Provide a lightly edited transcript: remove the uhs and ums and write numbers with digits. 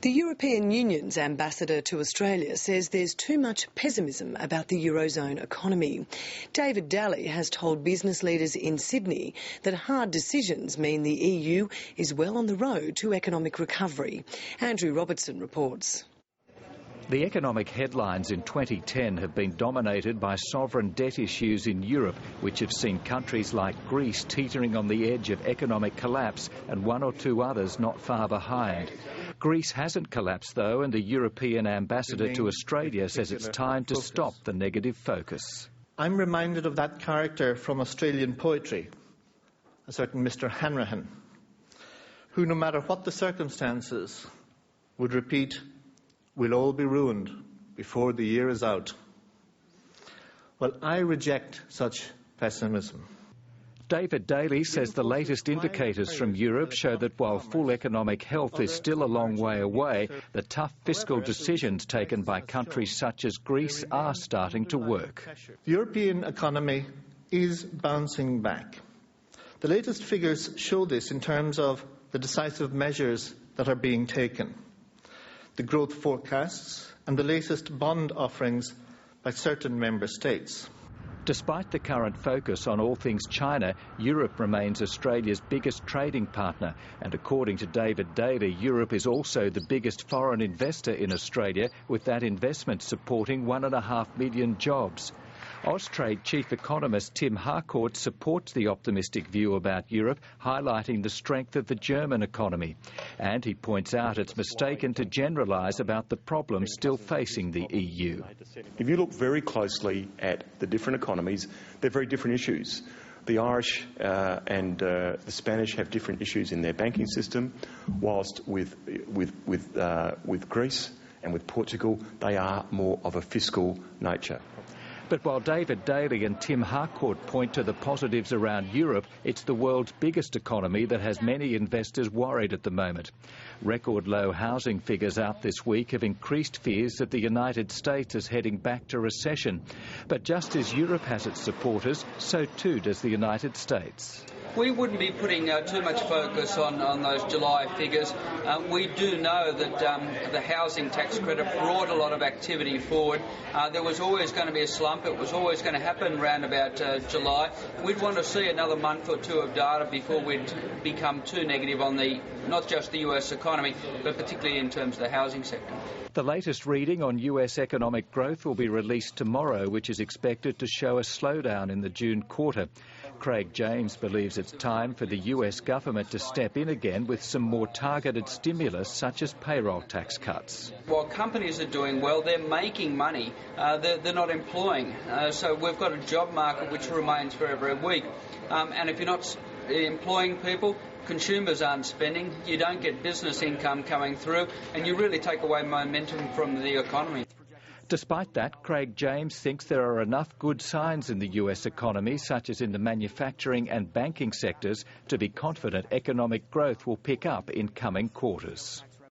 The European Union's ambassador to Australia says there's too much pessimism about the Eurozone economy. David Daly has told business leaders in Sydney that hard decisions mean the EU is well on the road to economic recovery. Andrew Robertson reports. The economic headlines in 2010 have been dominated by sovereign debt issues in Europe, which have seen countries like Greece teetering on the edge of economic collapse and one or two others not far behind. Greece hasn't collapsed, though, and the European ambassador to Australia says it's time to stop the negative focus. I'm reminded of that character from Australian poetry, a certain Mr. Hanrahan, who, no matter what the circumstances, would repeat, "We'll all be ruined before the year is out." Well, I reject such pessimism. David Daly says the latest indicators from Europe show that while full economic health is still a long way away, the tough fiscal decisions taken by countries such as Greece are starting to work. The European economy is bouncing back. The latest figures show this in terms of the decisive measures that are being taken, the growth forecasts and the latest bond offerings by certain member states. Despite the current focus on all things China, Europe remains Australia's biggest trading partner, and according to David Daly, Europe is also the biggest foreign investor in Australia, with that investment supporting 1.5 million jobs. Austrade chief economist Tim Harcourt supports the optimistic view about Europe, highlighting the strength of the German economy. And he points out it's mistaken to generalise about the problems still facing the EU. If you look very closely at the different economies, they're very different issues. The Irish and the Spanish have different issues in their banking system, whilst with Greece and with Portugal, they are more of a fiscal nature. But while David Daly and Tim Harcourt point to the positives around Europe, it's the world's biggest economy that has many investors worried at the moment. Record low housing figures out this week have increased fears that the United States is heading back to recession. But just as Europe has its supporters, so too does the United States. We wouldn't be putting too much focus on those July figures. We do know that the housing tax credit brought a lot of activity forward. There was always going to be a slump. It was always going to happen around about July. We'd want to see another month or two of data before we'd become too negative on not just the US economy, but particularly in terms of the housing sector. The latest reading on US economic growth will be released tomorrow, which is expected to show a slowdown in the June quarter. Craig James believes it's time for the US government to step in again with some more targeted stimulus, such as payroll tax cuts. While companies are doing well, they're making money, they're not employing. So we've got a job market which remains very, very weak. And if you're not employing people, consumers aren't spending, you don't get business income coming through, and you really take away momentum from the economy. Despite that, Craig James thinks there are enough good signs in the US economy, such as in the manufacturing and banking sectors, to be confident economic growth will pick up in coming quarters.